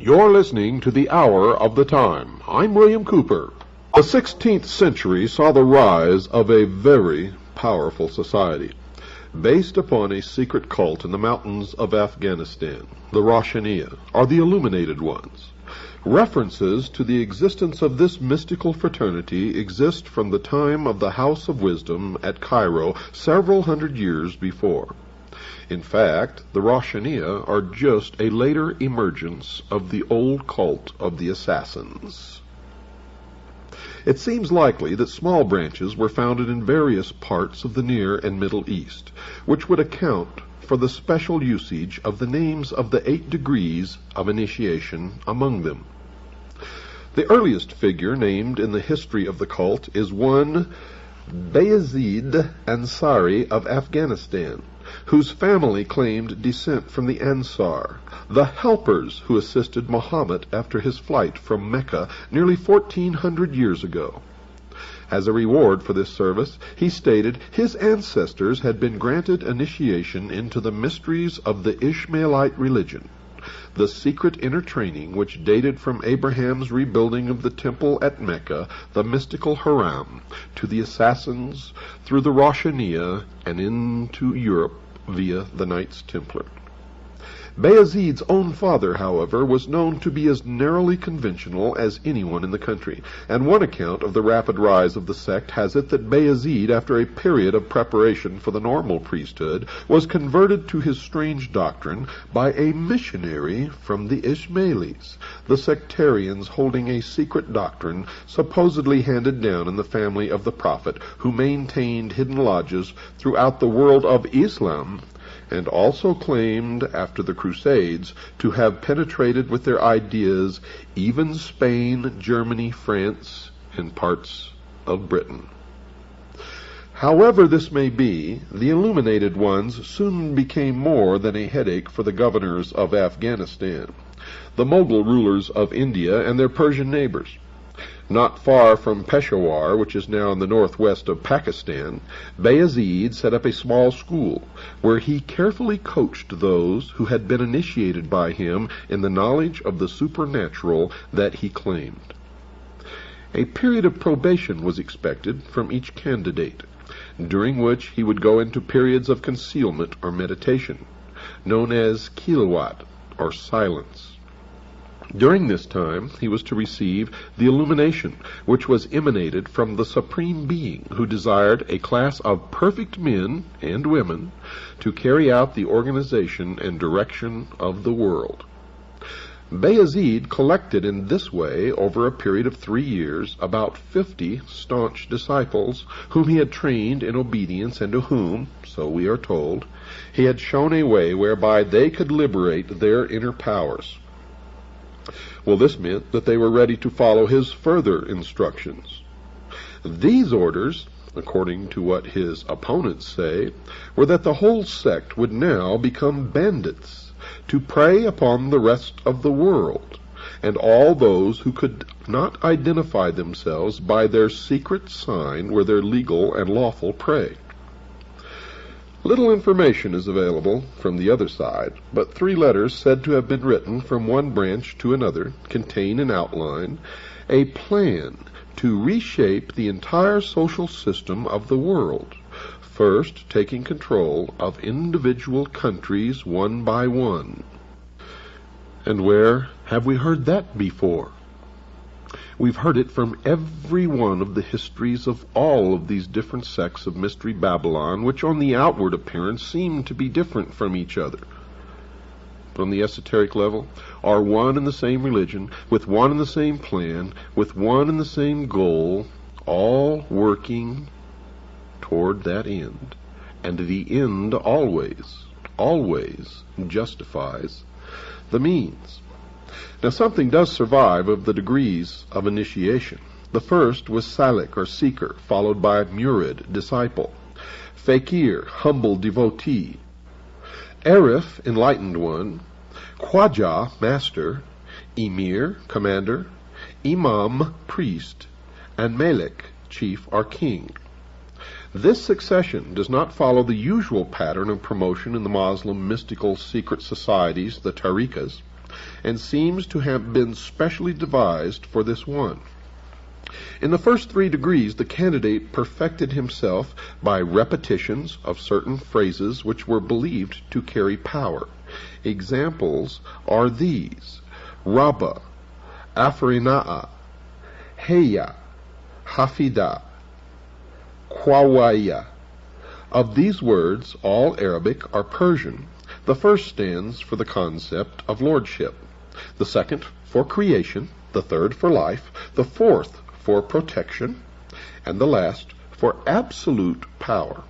You're listening to The Hour of the Time. I'm William Cooper. The 16th century saw the rise of a very powerful society, based upon a secret cult in the mountains of Afghanistan, the Roshaniya, or the Illuminated Ones. References to the existence of this mystical fraternity exist from the time of the House of Wisdom at Cairo several hundred years before. In fact, the Roshaniya are just a later emergence of the old cult of the Assassins. It seems likely that small branches were founded in various parts of the Near and Middle East, which would account for the special usage of the names of the 8 degrees of initiation among them. The earliest figure named in the history of the cult is one Bayezid Ansari of Afghanistan, whose family claimed descent from the Ansar, the helpers who assisted Muhammad after his flight from Mecca nearly 1400 years ago. As a reward for this service, he stated his ancestors had been granted initiation into the mysteries of the Ishmaelite religion, the secret inner training which dated from Abraham's rebuilding of the temple at Mecca, the mystical Haram, to the Assassins through the Roshaniya and into Europe via the Knights Templar. Bayezid's own father, however, was known to be as narrowly conventional as anyone in the country, and one account of the rapid rise of the sect has it that Bayezid, after a period of preparation for the normal priesthood, was converted to his strange doctrine by a missionary from the Ismailis, the sectarians holding a secret doctrine supposedly handed down in the family of the Prophet, who maintained hidden lodges throughout the world of Islam, and also claimed, after the Crusades, to have penetrated with their ideas even Spain, Germany, France, and parts of Britain. However this may be, the Illuminated Ones soon became more than a headache for the governors of Afghanistan, the Mughal rulers of India, and their Persian neighbors. Not far from Peshawar, which is now in the northwest of Pakistan, Bayezid set up a small school where he carefully coached those who had been initiated by him in the knowledge of the supernatural that he claimed. A period of probation was expected from each candidate, during which he would go into periods of concealment or meditation, known as khilwat, or silence. During this time, he was to receive the illumination, which was emanated from the Supreme Being, who desired a class of perfect men and women to carry out the organization and direction of the world. Bayezid collected in this way, over a period of 3 years, about 50 staunch disciples, whom he had trained in obedience, and to whom, so we are told, he had shown a way whereby they could liberate their inner powers. Well, this meant that they were ready to follow his further instructions. These orders, according to what his opponents say, were that the whole sect would now become bandits, to prey upon the rest of the world, and all those who could not identify themselves by their secret sign were their legal and lawful prey. Little information is available from the other side, but 3 letters said to have been written from one branch to another contain in outline a plan to reshape the entire social system of the world, first taking control of individual countries one by one. And where have we heard that before? We've heard it from every one of the histories of all of these different sects of Mystery Babylon, which on the outward appearance seem to be different from each other. But on the esoteric level, are one and the same religion, with one and the same plan, with one and the same goal, all working toward that end. And the end always justifies the means. Now something does survive of the degrees of initiation. The first was Salik, or seeker, followed by Murid, disciple, Fakir, humble devotee, Arif, enlightened one, Khwaja, master, Emir, commander, Imam, priest, and Malik, chief or king. This succession does not follow the usual pattern of promotion in the Muslim mystical secret societies, the tariqas, and seems to have been specially devised for this one. In the first 3 degrees, the candidate perfected himself by repetitions of certain phrases which were believed to carry power. Examples are these: Rabba, Afrina'a, Heya, Hafida, Kwawaya. Of these words, all Arabic or Persian. The first stands for the concept of lordship, the second for creation, the third for life, the fourth for protection, and the last for absolute power.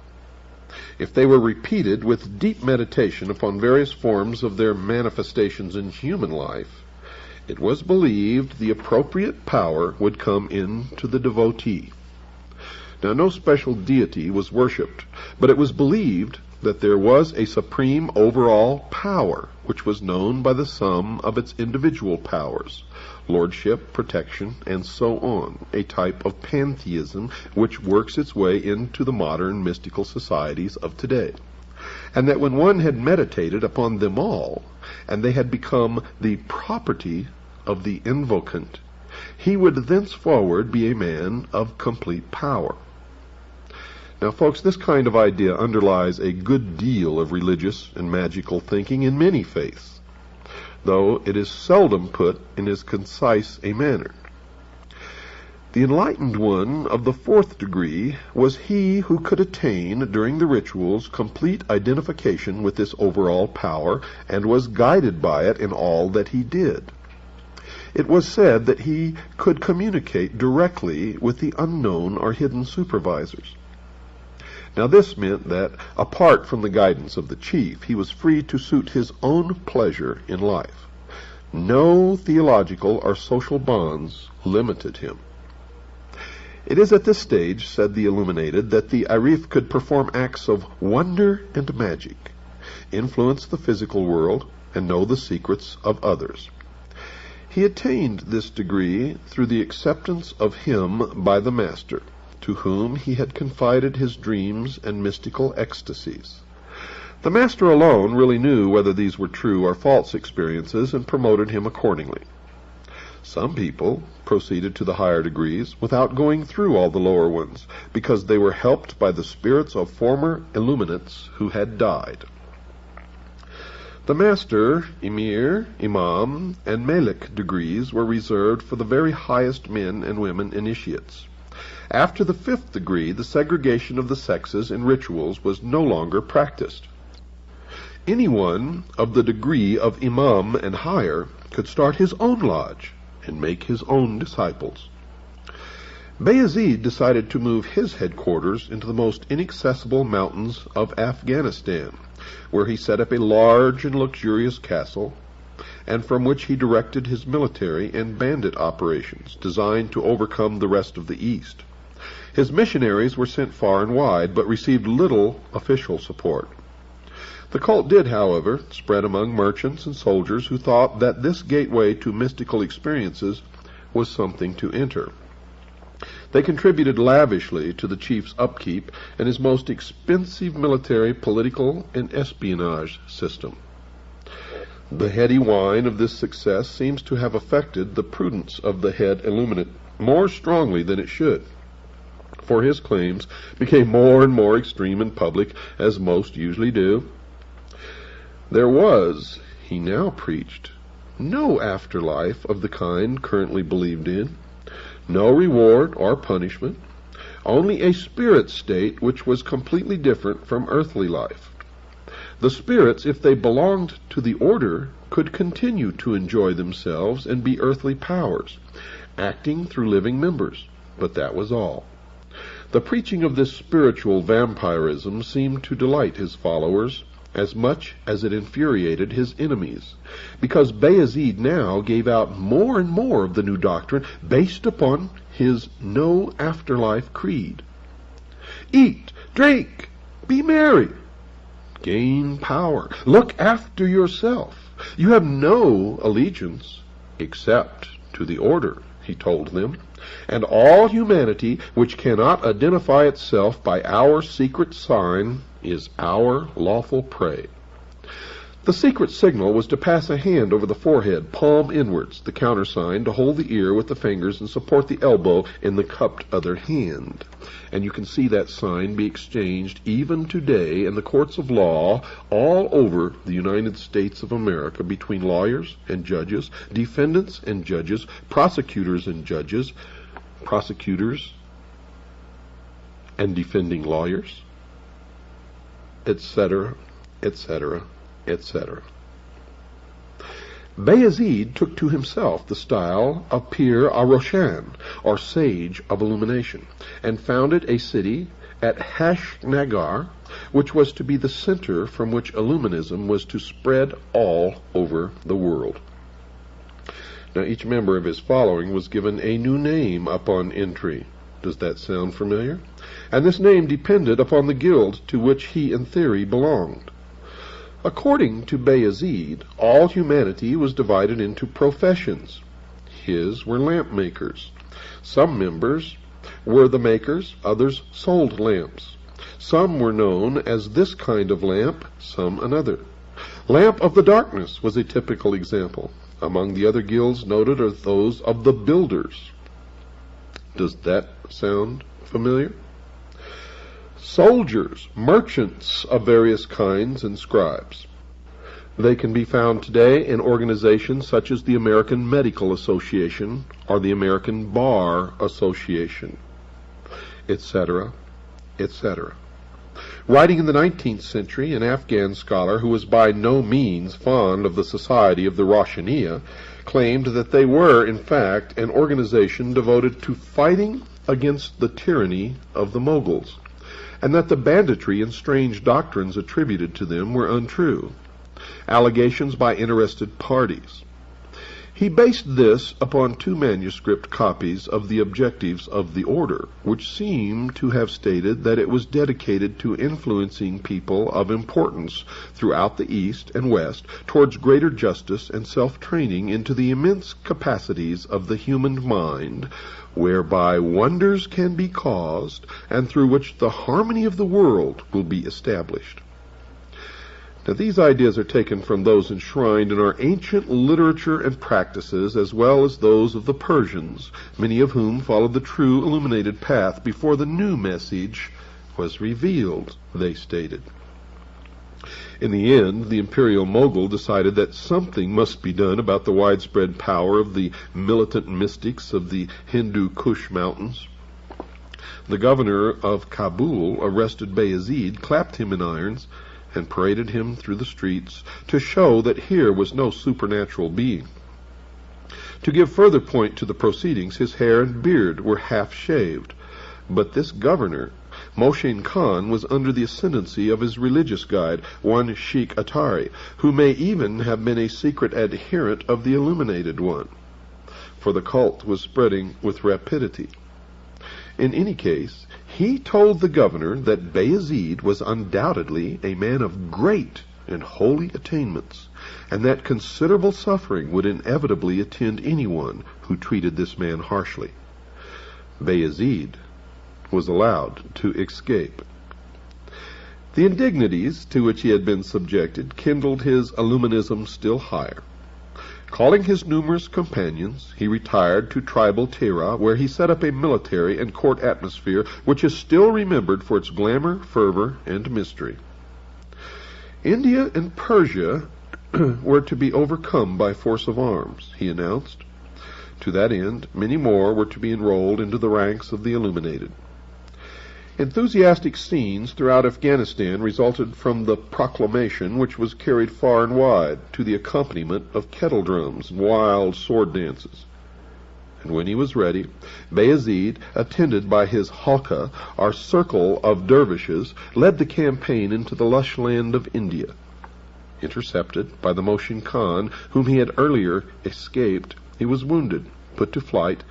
If they were repeated with deep meditation upon various forms of their manifestations in human life, it was believed the appropriate power would come into the devotee. Now, no special deity was worshipped, but it was believed that there was a supreme overall power, which was known by the sum of its individual powers, lordship, protection, and so on, a type of pantheism which works its way into the modern mystical societies of today. And that when one had meditated upon them all, and they had become the property of the invocant, he would thenceforward be a man of complete power. Now, folks, this kind of idea underlies a good deal of religious and magical thinking in many faiths, though it is seldom put in as concise a manner. The enlightened one of the 4th degree was he who could attain, during the rituals, complete identification with this overall power, and was guided by it in all that he did. It was said that he could communicate directly with the unknown or hidden supervisors. Now this meant that, apart from the guidance of the chief, he was free to suit his own pleasure in life. No theological or social bonds limited him. It is at this stage, said the illuminated, that the Arif could perform acts of wonder and magic, influence the physical world, and know the secrets of others. He attained this degree through the acceptance of him by the master, to whom he had confided his dreams and mystical ecstasies. The master alone really knew whether these were true or false experiences, and promoted him accordingly. Some people proceeded to the higher degrees without going through all the lower ones, because they were helped by the spirits of former illuminates who had died. The master, emir, imam, and malik degrees were reserved for the very highest men and women initiates. After the 5th degree, the segregation of the sexes in rituals was no longer practiced. Anyone of the degree of imam and higher could start his own lodge and make his own disciples. Bayezid decided to move his headquarters into the most inaccessible mountains of Afghanistan, where he set up a large and luxurious castle, and from which he directed his military and bandit operations designed to overcome the rest of the East. His missionaries were sent far and wide, but received little official support. The cult did, however, spread among merchants and soldiers who thought that this gateway to mystical experiences was something to enter. They contributed lavishly to the chief's upkeep and his most expensive military, political, and espionage system. The heady wine of this success seems to have affected the prudence of the head illuminate more strongly than it should, for his claims became more and more extreme in public, as most usually do. There was, he now preached, no afterlife of the kind currently believed in. no reward or punishment, only a spirit state which was completely different from earthly life. The spirits, if they belonged to the order, could continue to enjoy themselves and be earthly powers, acting through living members, but that was all. The preaching of this spiritual vampirism seemed to delight his followers as much as it infuriated his enemies, because Bayezid now gave out more and more of the new doctrine based upon his no afterlife creed. Eat, drink, be merry, gain power, look after yourself. You have no allegiance except to the order, he told them, and all humanity which cannot identify itself by our secret sign is our lawful prey. The secret signal was to pass a hand over the forehead, palm inwards, the countersign to hold the ear with the fingers and support the elbow in the cupped other hand. And you can see that sign be exchanged even today in the courts of law all over the United States of America between lawyers and judges, defendants and judges, prosecutors and judges, prosecutors and defending lawyers, etc., etc., etc. Bayezid took to himself the style of Pir Roshan, or Sage of Illumination, and founded a city at Hashnagar, which was to be the center from which Illuminism was to spread all over the world. Now, each member of his following was given a new name upon entry. Does that sound familiar? And this name depended upon the guild to which he, in theory, belonged. According to Bayezid, all humanity was divided into professions. His were lamp makers. Some members were the makers, others sold lamps. Some were known as this kind of lamp, some another. Lamp of the darkness was a typical example. Among the other guilds noted are those of the builders. Does that sound familiar? Soldiers, merchants of various kinds, and scribes. They can be found today in organizations such as the American Medical Association or the American Bar Association, etc., etc. Writing in the 19th century, an Afghan scholar who was by no means fond of the society of the Roshaniya claimed that they were, in fact, an organization devoted to fighting against the tyranny of the Moguls, and that the banditry and strange doctrines attributed to them were untrue, allegations by interested parties. He based this upon 2 manuscript copies of the objectives of the order, which seem to have stated that it was dedicated to influencing people of importance throughout the East and West towards greater justice and self-training into the immense capacities of the human mind, whereby wonders can be caused, and through which the harmony of the world will be established. Now, these ideas are taken from those enshrined in our ancient literature and practices, as well as those of the Persians, many of whom followed the true illuminated path before the new message was revealed, they stated. In the end, the imperial Mogul decided that something must be done about the widespread power of the militant mystics of the Hindu Kush mountains. The governor of Kabul arrested Bayezid, clapped him in irons, and paraded him through the streets to show that here was no supernatural being. To give further point to the proceedings, his hair and beard were half shaved, but this governor, Moshin Khan, was under the ascendancy of his religious guide, one Sheikh Atari, who may even have been a secret adherent of the illuminated one, for the cult was spreading with rapidity. In any case, he told the governor that Bayezid was undoubtedly a man of great and holy attainments, and that considerable suffering would inevitably attend anyone who treated this man harshly. Bayezid was allowed to escape. The indignities to which he had been subjected kindled his illuminism still higher. Calling his numerous companions, he retired to tribal Tehra, where he set up a military and court atmosphere which is still remembered for its glamour, fervor, and mystery. India and Persia were to be overcome by force of arms, he announced. To that end, many more were to be enrolled into the ranks of the illuminated. Enthusiastic scenes throughout Afghanistan resulted from the proclamation, which was carried far and wide to the accompaniment of kettle drums and wild sword dances. And when he was ready, Bayezid, attended by his halqa, or circle of dervishes, led the campaign into the lush land of India. Intercepted by the Moshin Khan, whom he had earlier escaped, he was wounded, put to flight,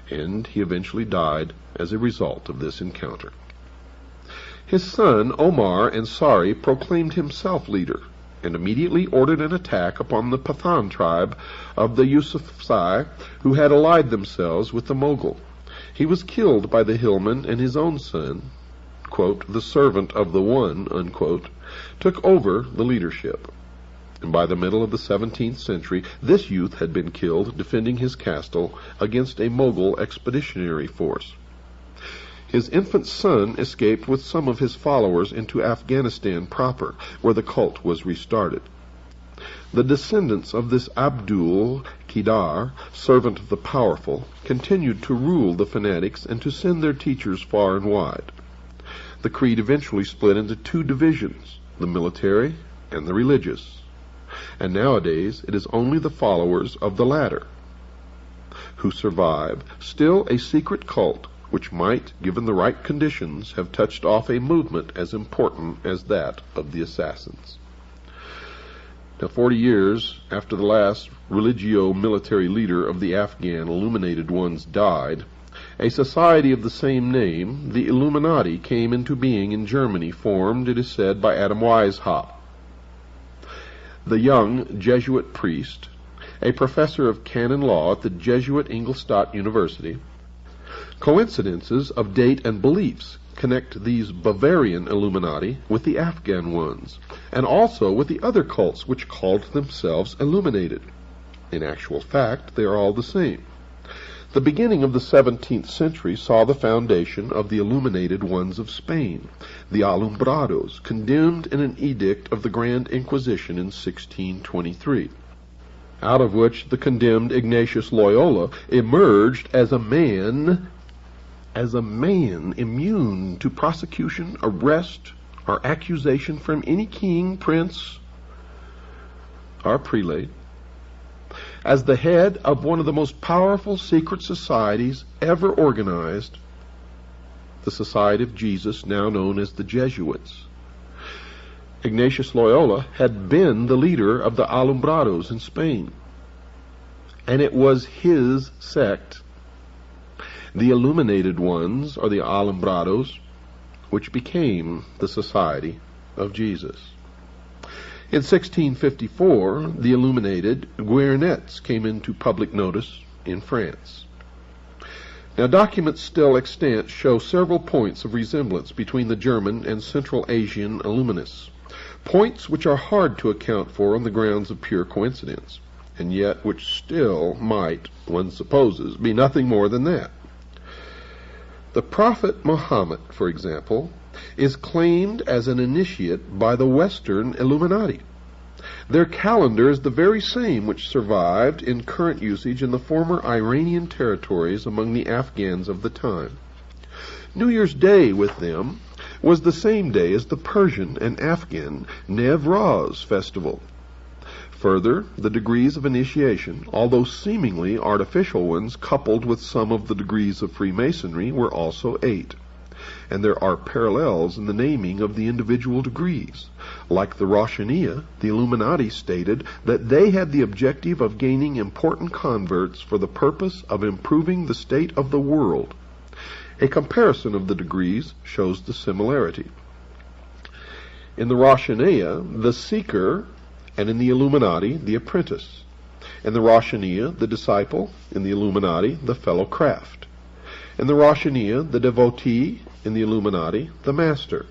and he eventually died as a result of this encounter. His son, Omar Ansari, proclaimed himself leader, and immediately ordered an attack upon the Pathan tribe of the Yusufzai, who had allied themselves with the Mughal. He was killed by the hillman, and his own son, quote, the servant of the one, unquote, took over the leadership. And by the middle of the 17th century, this youth had been killed defending his castle against a Mughal expeditionary force. His infant son escaped with some of his followers into Afghanistan proper, where the cult was restarted. The descendants of this Abdul Qidar, servant of the powerful, continued to rule the fanatics and to send their teachers far and wide. The creed eventually split into two divisions, the military and the religious. And nowadays it is only the followers of the latter who survive, still a secret cult which might, given the right conditions, have touched off a movement as important as that of the assassins. Now, 40 years after the last religio-military leader of the Afghan illuminated ones died, a society of the same name, the Illuminati, came into being in Germany, formed, it is said, by Adam Weishaupt. The young Jesuit priest, a professor of canon law at the Jesuit Ingolstadt University. Coincidences of date and beliefs connect these Bavarian Illuminati with the Afghan ones, and also with the other cults which called themselves illuminated. In actual fact, they are all the same. The beginning of the 17th century saw the foundation of the illuminated ones of Spain, the Alumbrados, condemned in an edict of the Grand Inquisition in 1623, out of which the condemned Ignatius Loyola emerged as a man immune to prosecution, arrest, or accusation from any king, prince, or prelate, as the head of one of the most powerful secret societies ever organized, the Society of Jesus, now known as the Jesuits. Ignatius Loyola had been the leader of the Alumbrados in Spain, and it was his sect, the illuminated ones, or the Alumbrados, which became the Society of Jesus. In 1654, the illuminated Guernets came into public notice in France. Now, documents still extant show several points of resemblance between the German and Central Asian Illuminists, points which are hard to account for on the grounds of pure coincidence, and yet which still might, one supposes, be nothing more than that. The Prophet Muhammad, for example, is claimed as an initiate by the Western Illuminati. Their calendar is the very same which survived in current usage in the former Iranian territories among the Afghans of the time. New Year's Day with them was the same day as the Persian and Afghan Newroz festival. Further, the degrees of initiation, although seemingly artificial ones coupled with some of the degrees of Freemasonry, were also 8. And there are parallels in the naming of the individual degrees. Like the Roshaniya, the Illuminati stated that they had the objective of gaining important converts for the purpose of improving the state of the world. A comparison of the degrees shows the similarity. In the Roshaniya, the seeker, and in the Illuminati, the apprentice. In the Roshaniya, the disciple; in the Illuminati, the fellow craft. In the Roshaniya, the devotee; in the Illuminati, the master.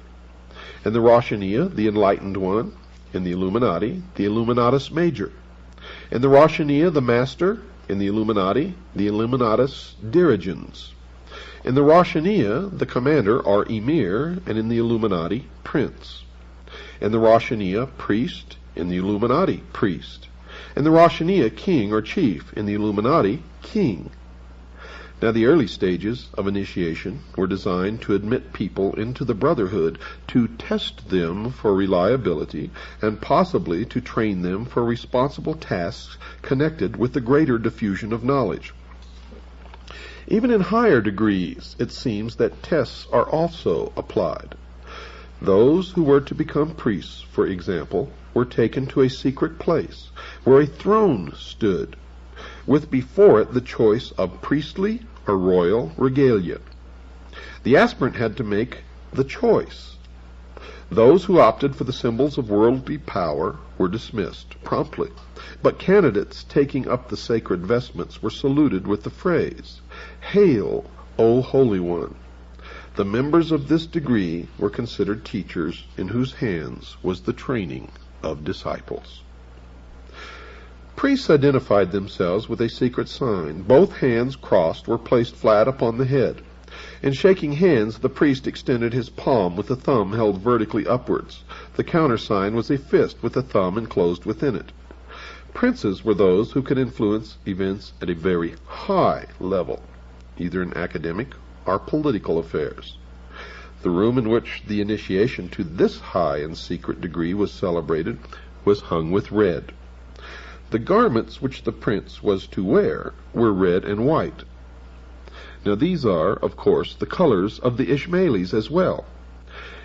In the Roshaniya, the enlightened one; in the Illuminati, the Illuminatus major. In the Roshaniya, the master; in the Illuminati, the Illuminatus dirigens. In the Roshaniya, the commander or emir; and in the Illuminati, prince. In the Roshaniya, priest; in the Illuminati, priest. In the Roshaniya, king or chief. In the Illuminati, king. Now, the early stages of initiation were designed to admit people into the brotherhood, to test them for reliability, and possibly to train them for responsible tasks connected with the greater diffusion of knowledge. Even in higher degrees, it seems that tests are also applied. Those who were to become priests, for example, were taken to a secret place where a throne stood, with before it the choice of priestly or royal regalia. The aspirant had to make the choice. Those who opted for the symbols of worldly power were dismissed promptly, but candidates taking up the sacred vestments were saluted with the phrase, "Hail, O Holy One." The members of this degree were considered teachers in whose hands was the training of disciples. Priests identified themselves with a secret sign. Both hands crossed were placed flat upon the head. In shaking hands, the priest extended his palm with the thumb held vertically upwards. The countersign was a fist with the thumb enclosed within it. Princes were those who could influence events at a very high level, either in academic or political affairs. The room in which the initiation to this high and secret degree was celebrated was hung with red. The garments which the prince was to wear were red and white. Now these are, of course, the colors of the Ishmaelis as well.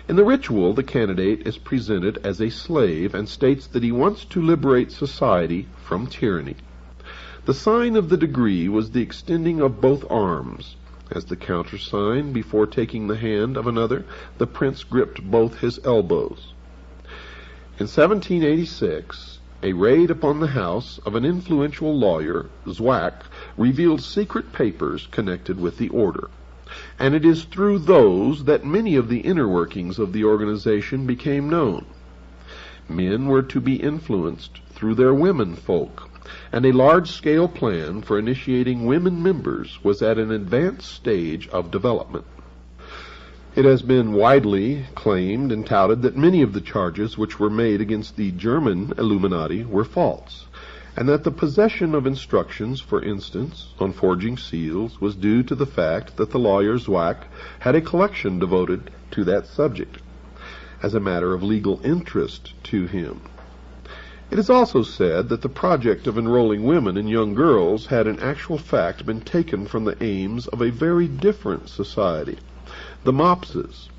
In the ritual, the candidate is presented as a slave and states that he wants to liberate society from tyranny. The sign of the degree was the extending of both arms. As the countersign, before taking the hand of another, the prince gripped both his elbows. In 1786, a raid upon the house of an influential lawyer, Zwack, revealed secret papers connected with the order. And it is through those that many of the inner workings of the organization became known. Men were to be influenced through their women folk, and a large-scale plan for initiating women members was at an advanced stage of development. It has been widely claimed and touted that many of the charges which were made against the German Illuminati were false, and that the possession of instructions, for instance, on forging seals, was due to the fact that the lawyer Zwack had a collection devoted to that subject, as a matter of legal interest to him. It is also said that the project of enrolling women and young girls had in actual fact been taken from the aims of a very different society, the Mopses.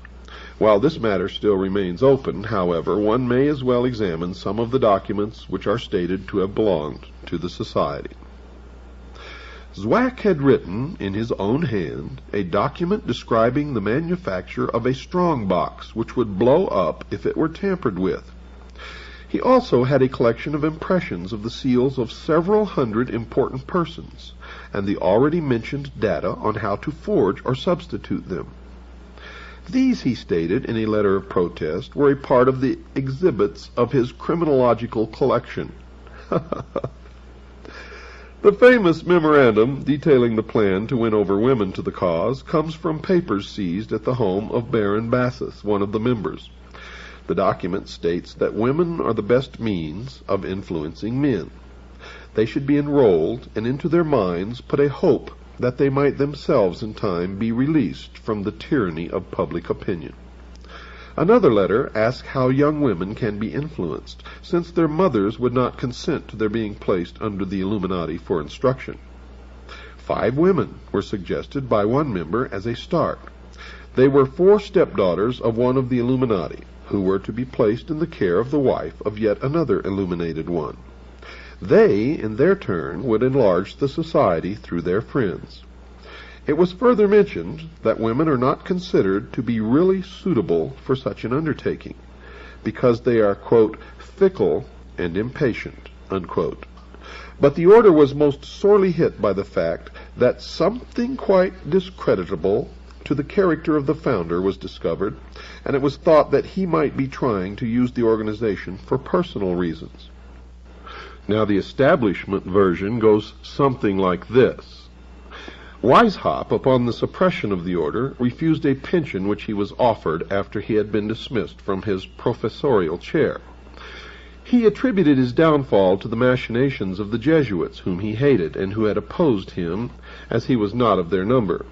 While this matter still remains open, however, one may as well examine some of the documents which are stated to have belonged to the society. Zwack had written in his own hand a document describing the manufacture of a strong box which would blow up if it were tampered with. He also had a collection of impressions of the seals of several hundred important persons, and the already mentioned data on how to forge or substitute them. These, he stated in a letter of protest, were a part of the exhibits of his criminological collection. The famous memorandum detailing the plan to win over women to the cause comes from papers seized at the home of Baron Bassus, one of the members. The document states that women are the best means of influencing men. They should be enrolled, and into their minds put a hope that they might themselves in time be released from the tyranny of public opinion. Another letter asks how young women can be influenced, since their mothers would not consent to their being placed under the Illuminati for instruction. 5 women were suggested by one member as a start. They were 4 stepdaughters of one of the Illuminati, who were to be placed in the care of the wife of yet another illuminated one. They, in their turn, would enlarge the society through their friends. It was further mentioned that women are not considered to be really suitable for such an undertaking, because they are, quote, fickle and impatient, unquote. But the order was most sorely hit by the fact that something quite discreditable to the character of the founder was discovered, and it was thought that he might be trying to use the organization for personal reasons. Now, the establishment version goes something like this. Weishaupt, upon the suppression of the order, refused a pension which he was offered after he had been dismissed from his professorial chair. He attributed his downfall to the machinations of the Jesuits, whom he hated, and who had opposed him, as he was not of their number,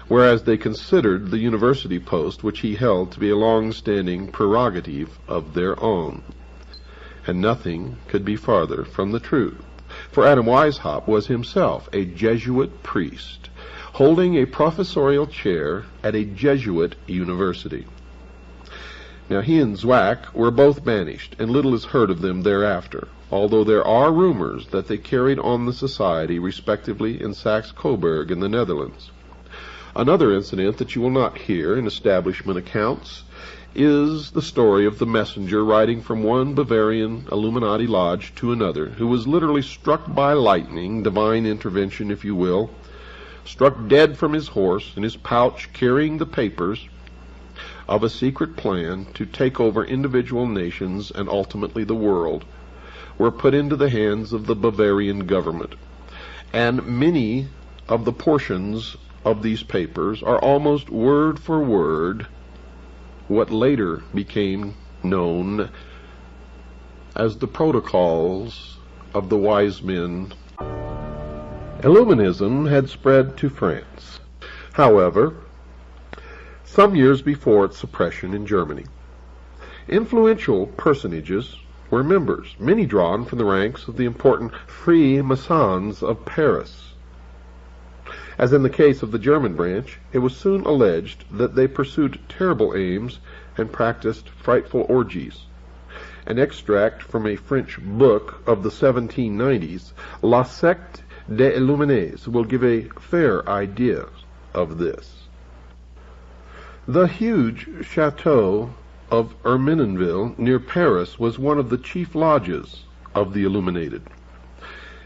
whereas they considered the university post which he held to be a long-standing prerogative of their own. And nothing could be farther from the truth, for Adam Weishaupt was himself a Jesuit priest, holding a professorial chair at a Jesuit university. Now he and Zwack were both banished, and little is heard of them thereafter, although there are rumors that they carried on the society respectively in Saxe-Coburg in the Netherlands. Another incident that you will not hear in establishment accounts is the story of the messenger riding from one Bavarian Illuminati lodge to another, who was literally struck by lightning, divine intervention if you will, struck dead from his horse, in his pouch carrying the papers of a secret plan to take over individual nations and ultimately the world, were put into the hands of the Bavarian government. And many of the portions of these papers are almost word for word what later became known as the protocols of the wise men. Illuminism had spread to France, however, some years before its suppression in Germany. Influential personages were members, many drawn from the ranks of the important Freemasons of Paris. As in the case of the German branch, it was soon alleged that they pursued terrible aims and practiced frightful orgies. An extract from a French book of the 1790s, La Secte des Illuminés, will give a fair idea of this. The huge chateau of Ermenonville near Paris was one of the chief lodges of the illuminated.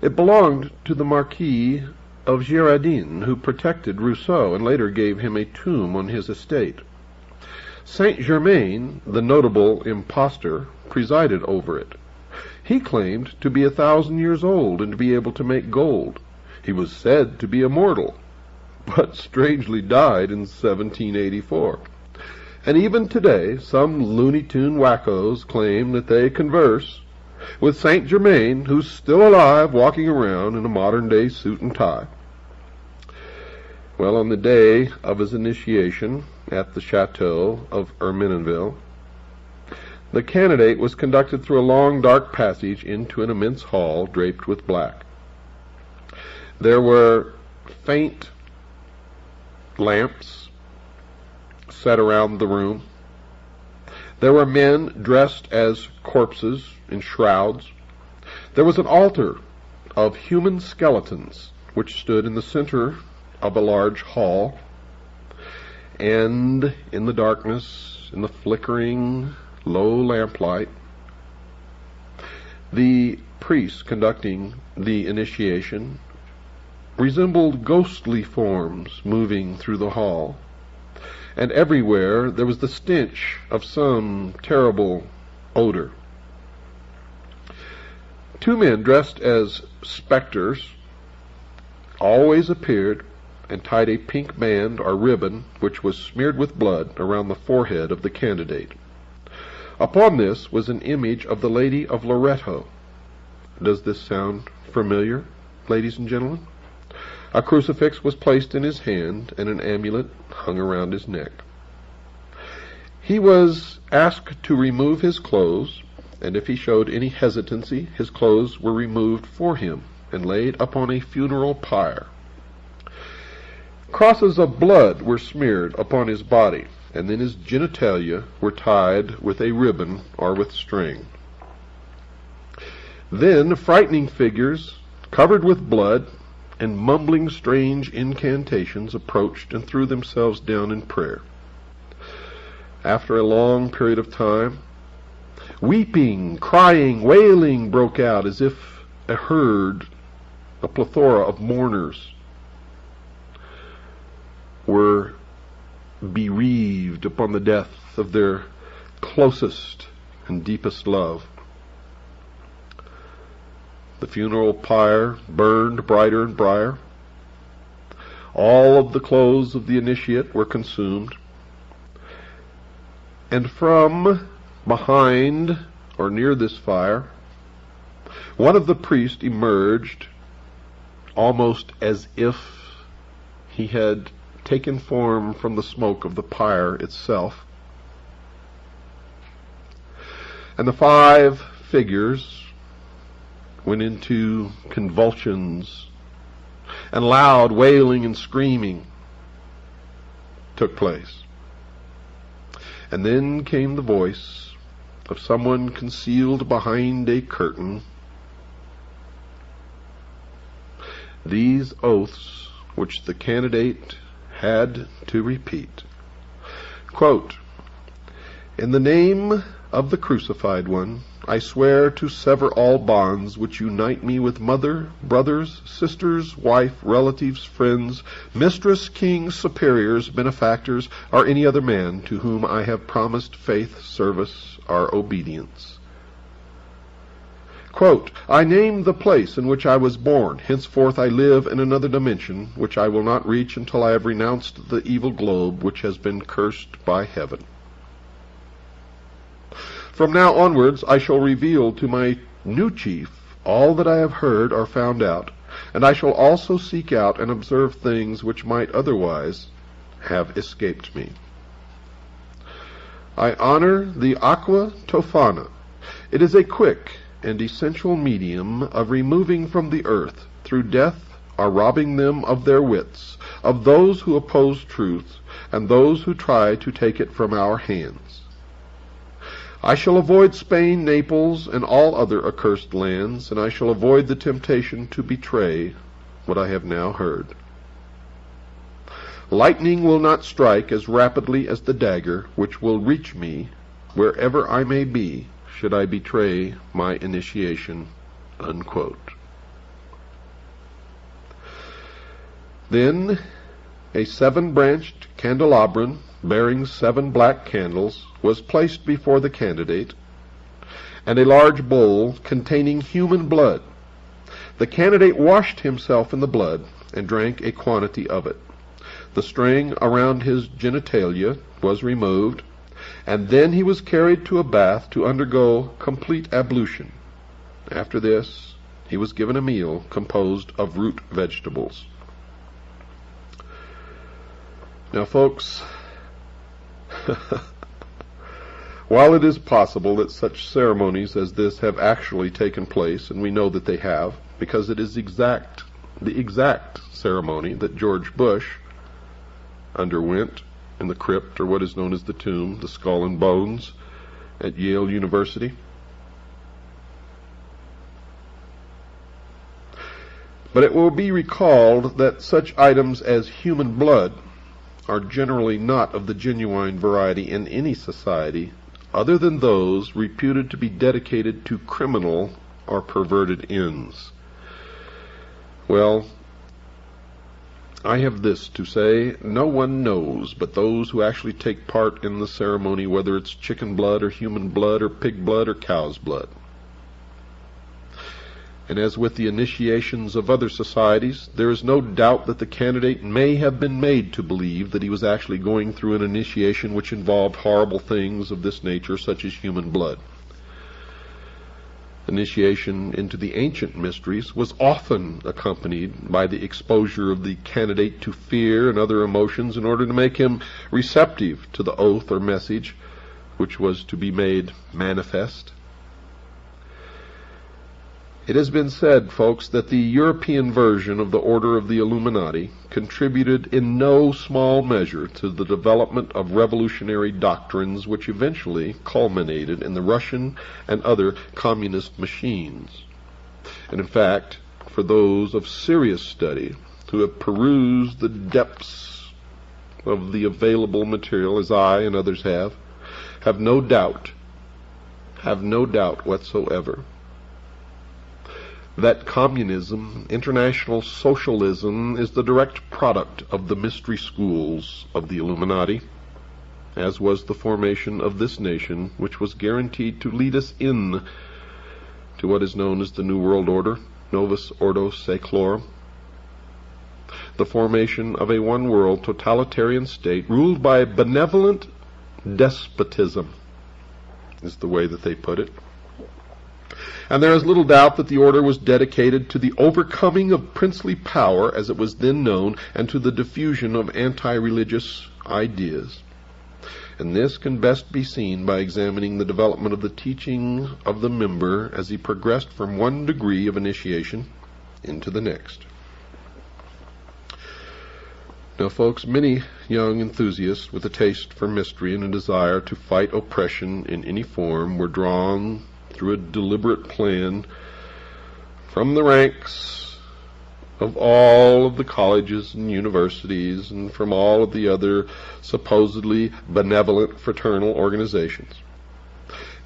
It belonged to the Marquis of Girardin, who protected Rousseau and later gave him a tomb on his estate. Saint Germain, the notable impostor, presided over it. He claimed to be 1,000 years old and to be able to make gold. He was said to be immortal, but strangely died in 1784. And even today, some Looney Tune wackos claim that they converse with Saint Germain, who's still alive, walking around in a modern-day suit and tie. Well, on the day of his initiation at the chateau of Ermenonville, the candidate was conducted through a long, dark passage into an immense hall draped with black. There were faint lamps set around the room. There were men dressed as corpses in shrouds. There was an altar of human skeletons which stood in the center of a large hall, and in the darkness, in the flickering low lamplight, the priest conducting the initiation resembled ghostly forms moving through the hall, and everywhere there was the stench of some terrible odor. Two men dressed as specters always appeared and tied a pink band or ribbon which was smeared with blood around the forehead of the candidate. Upon this was an image of the Lady of Loretto. Does this sound familiar, ladies and gentlemen? A crucifix was placed in his hand, and an amulet hung around his neck. He was asked to remove his clothes, and if he showed any hesitancy, his clothes were removed for him and laid upon a funeral pyre. Crosses of blood were smeared upon his body, and then his genitalia were tied with a ribbon or with string. Then frightening figures, covered with blood, and mumbling strange incantations, approached and threw themselves down in prayer. After a long period of time, weeping, crying, wailing broke out as if a herd, a plethora of mourners, were bereaved upon the death of their closest and deepest love. The funeral pyre burned brighter and brighter. All of the clothes of the initiate were consumed. And from behind or near this fire, one of the priests emerged almost as if he had taken form from the smoke of the pyre itself. And the 5 figures went into convulsions, and loud wailing and screaming took place. And then came the voice of someone concealed behind a curtain. These oaths which the candidate had to repeat. Quote, "In the name of the crucified one, I swear to sever all bonds which unite me with mother, brothers, sisters, wife, relatives, friends, mistress, kings, superiors, benefactors, or any other man to whom I have promised faith, service, or obedience." Quote, "I name the place in which I was born. Henceforth I live in another dimension, which I will not reach until I have renounced the evil globe which has been cursed by heaven. From now onwards I shall reveal to my new chief all that I have heard or found out, and I shall also seek out and observe things which might otherwise have escaped me. I honor the aqua tofana. It is a quick and essential medium of removing from the earth, through death or robbing them of their wits, of those who oppose truth and those who try to take it from our hands. I shall avoid Spain, Naples, and all other accursed lands, and I shall avoid the temptation to betray what I have now heard. Lightning will not strike as rapidly as the dagger, which will reach me wherever I may be, should I betray my initiation." Unquote. Then a 7-branched candelabrum bearing 7 black candles was placed before the candidate, and a large bowl containing human blood. The candidate washed himself in the blood and drank a quantity of it. The string around his genitalia was removed, and then he was carried to a bath to undergo complete ablution. After this, he was given a meal composed of root vegetables. Now, folks, while it is possible that such ceremonies as this have actually taken place, and we know that they have, because it is the exact ceremony that George Bush underwent in the crypt, or what is known as the tomb, the Skull and Bones, at Yale University. But it will be recalled that such items as human blood are generally not of the genuine variety in any society other than those reputed to be dedicated to criminal or perverted ends. Well, I have this to say: no one knows but those who actually take part in the ceremony, whether it's chicken blood or human blood or pig blood or cow's blood. And as with the initiations of other societies, there is no doubt that the candidate may have been made to believe that he was actually going through an initiation which involved horrible things of this nature, such as human blood. Initiation into the ancient mysteries was often accompanied by the exposure of the candidate to fear and other emotions in order to make him receptive to the oath or message which was to be made manifest. It has been said, folks, that the European version of the Order of the Illuminati contributed in no small measure to the development of revolutionary doctrines which eventually culminated in the Russian and other communist machines. And in fact, for those of serious study who have perused the depths of the available material, as I and others have no doubt whatsoever that communism, international socialism, is the direct product of the mystery schools of the Illuminati, as was the formation of this nation, which was guaranteed to lead us in to what is known as the New World Order, Novus Ordo Seclorum, the formation of a one-world totalitarian state ruled by benevolent despotism, is the way that they put it. And there is little doubt that the order was dedicated to the overcoming of princely power as it was then known, and to the diffusion of anti-religious ideas. And this can best be seen by examining the development of the teaching of the member as he progressed from one degree of initiation into the next. Now, folks, many young enthusiasts with a taste for mystery and a desire to fight oppression in any form were drawn through a deliberate plan from the ranks of all of the colleges and universities and from all of the other supposedly benevolent fraternal organizations.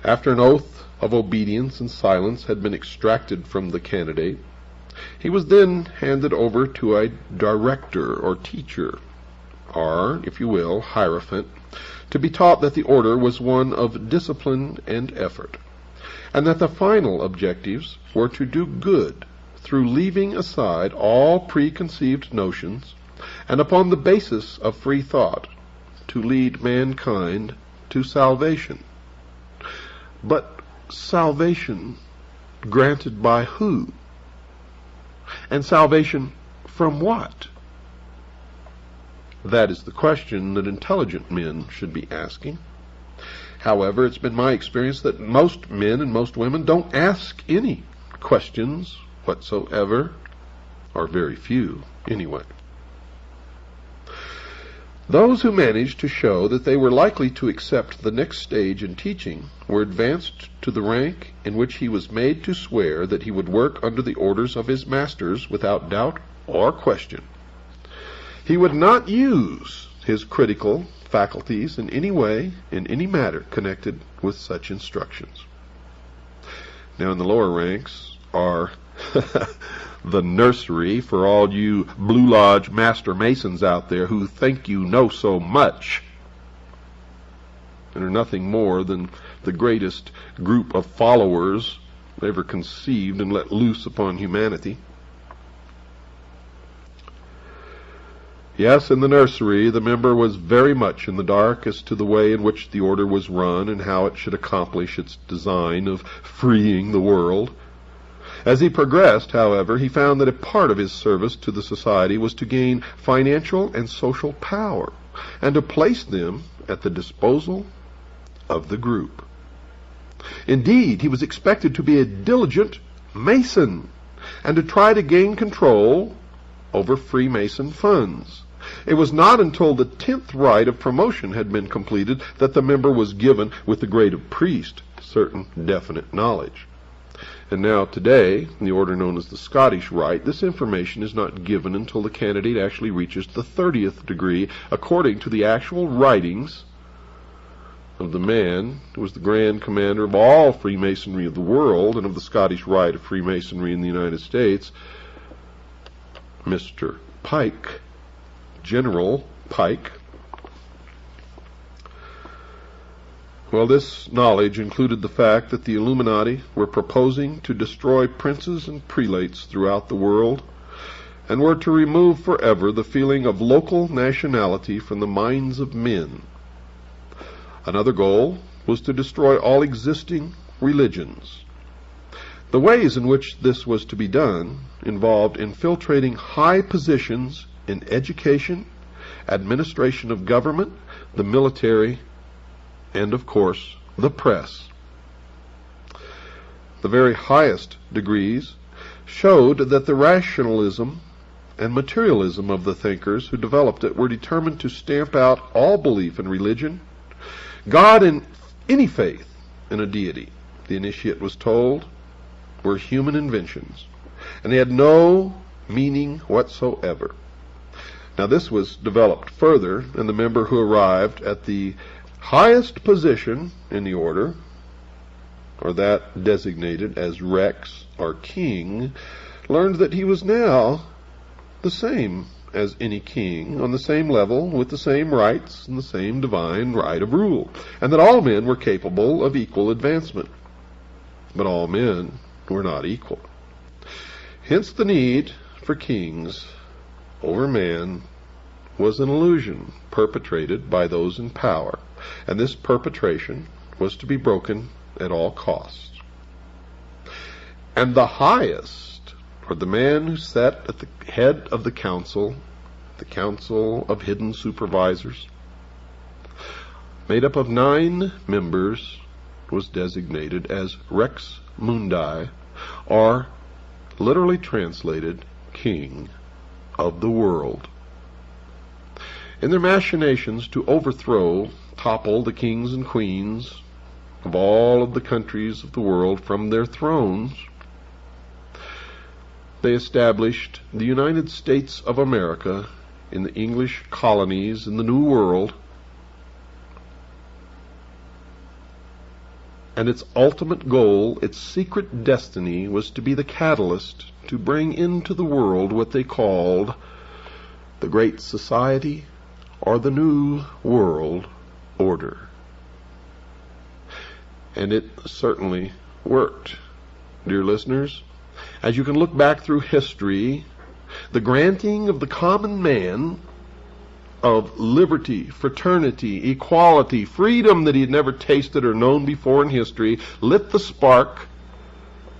After an oath of obedience and silence had been extracted from the candidate, he was then handed over to a director or teacher, or, if you will, hierophant, to be taught that the order was one of discipline and effort, and that the final objectives were to do good through leaving aside all preconceived notions, and upon the basis of free thought, to lead mankind to salvation. But salvation granted by who? And salvation from what? That is the question that intelligent men should be asking. However, it's been my experience that most men and most women don't ask any questions whatsoever, or very few anyway. Those who managed to show that they were likely to accept the next stage in teaching were advanced to the rank in which he was made to swear that he would work under the orders of his masters without doubt or question. He would not use his critical faculties in any way, in any matter connected with such instructions. Now, in the lower ranks are the nursery for all you Blue Lodge Master Masons out there who think you know so much and are nothing more than the greatest group of followers ever conceived and let loose upon humanity. Yes, in the nursery, the member was very much in the dark as to the way in which the order was run and how it should accomplish its design of freeing the world. As he progressed, however, he found that a part of his service to the society was to gain financial and social power, and to place them at the disposal of the group. Indeed, he was expected to be a diligent Mason, and to try to gain control over Freemason funds. It was not until the 10th rite of promotion had been completed that the member was given, with the grade of priest, certain definite knowledge. And now today, in the order known as the Scottish Rite, this information is not given until the candidate actually reaches the 30th degree, according to the actual writings of the man who was the Grand Commander of all Freemasonry of the world and of the Scottish Rite of Freemasonry in the United States, Mr. Pike, General Pike. Well, this knowledge included the fact that the Illuminati were proposing to destroy princes and prelates throughout the world, and were to remove forever the feeling of local nationality from the minds of men. Another goal was to destroy all existing religions. The ways in which this was to be done involved infiltrating high positions in education, administration of government, the military, and, of course, the press. The very highest degrees showed that the rationalism and materialism of the thinkers who developed it were determined to stamp out all belief in religion, God, and any faith in a deity, the initiate was told, were human inventions, and they had no meaning whatsoever. Now, this was developed further, and the member who arrived at the highest position in the order, or that designated as Rex or King, learned that he was now the same as any king, on the same level, with the same rights and the same divine right of rule, and that all men were capable of equal advancement. But all men were not equal. Hence the need for kings over man was an illusion perpetrated by those in power, and this perpetration was to be broken at all costs. And the highest, or the man who sat at the head of the council of hidden supervisors, made up of 9 members, was designated as Rex Mundi, or literally translated, King of the World. In their machinations to overthrow, topple the kings and queens of all of the countries of the world from their thrones, they established the United States of America in the English colonies in the New World, and its ultimate goal, its secret destiny, was to be the catalyst to bring into the world what they called the Great Society or the New World Order. And it certainly worked, dear listeners. As you can look back through history, the granting of the common man of liberty, fraternity, equality, freedom that he had never tasted or known before in history, lit the spark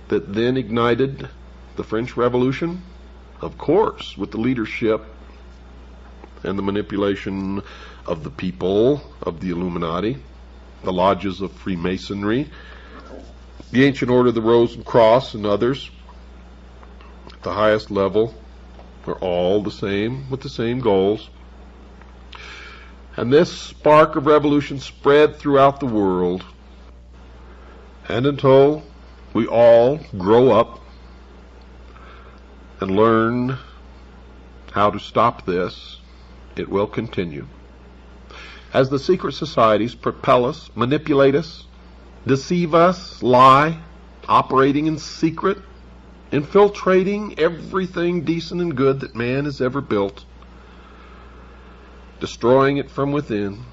that then ignited the French Revolution, of course, with the leadership and the manipulation of the people of the Illuminati, the lodges of Freemasonry, the Ancient Order of the Rose and Cross, and others. At the highest level, are all the same, with the same goals. And this spark of revolution spread throughout the world. And until we all grow up and learn how to stop this, it will continue. As the secret societies propel us, manipulate us, deceive us, lie, operating in secret, infiltrating everything decent and good that man has ever built, destroying it from within,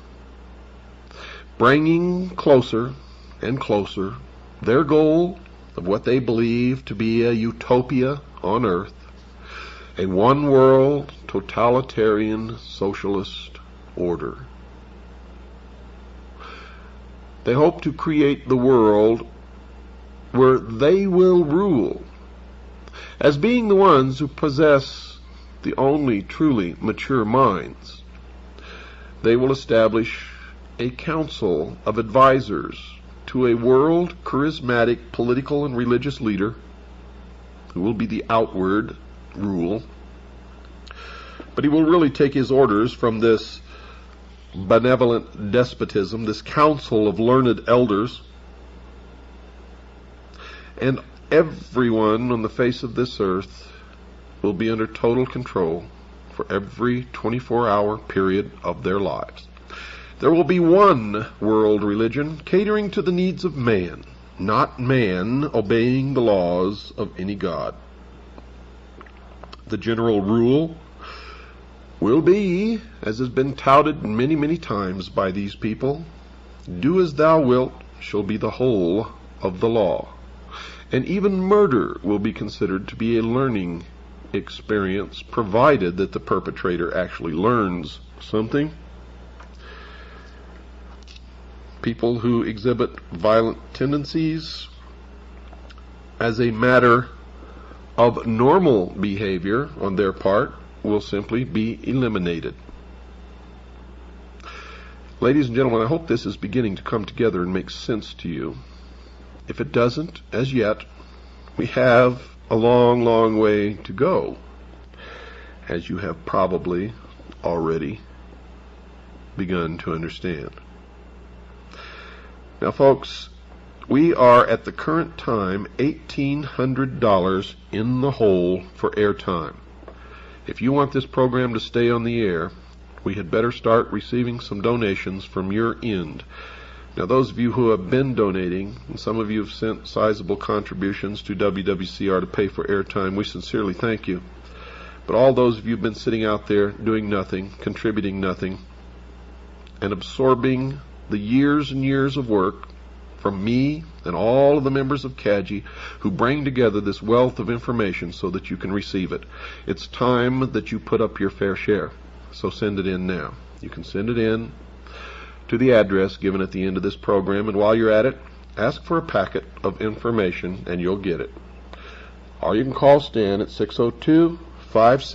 bringing closer and closer their goal of what they believe to be a utopia on earth, a one-world, totalitarian, socialist order. They hope to create the world where they will rule, as being the ones who possess the only truly mature minds. They will establish a council of advisors to a world charismatic political and religious leader who will be the outward rule, but he will really take his orders from this benevolent despotism, this council of learned elders, and everyone on the face of this earth will be under total control for every 24-hour period of their lives. There will be one world religion catering to the needs of man, not man obeying the laws of any god. The general rule will be, as has been touted many, many times by these people, do as thou wilt shall be the whole of the law. And even murder will be considered to be a learning experience, provided that the perpetrator actually learns something. People who exhibit violent tendencies as a matter of normal behavior on their part will simply be eliminated. Ladies and gentlemen, I hope this is beginning to come together and make sense to you. If it doesn't, as yet, we have a long, long way to go, as you have probably already begun to understand. Now, folks, we are at the current time $1,800 in the hole for airtime. If you want this program to stay on the air, we had better start receiving some donations from your end. Now, those of you who have been donating, and some of you have sent sizable contributions to WWCR to pay for airtime, we sincerely thank you. But all those of you who have been sitting out there doing nothing, contributing nothing, and absorbing the years and years of work from me and all of the members of CAGI who bring together this wealth of information so that you can receive it. It's time that you put up your fair share. So send it in now. You can send it in to the address given at the end of this program, and while you're at it, ask for a packet of information and you'll get it. or you can call Stan at 602-5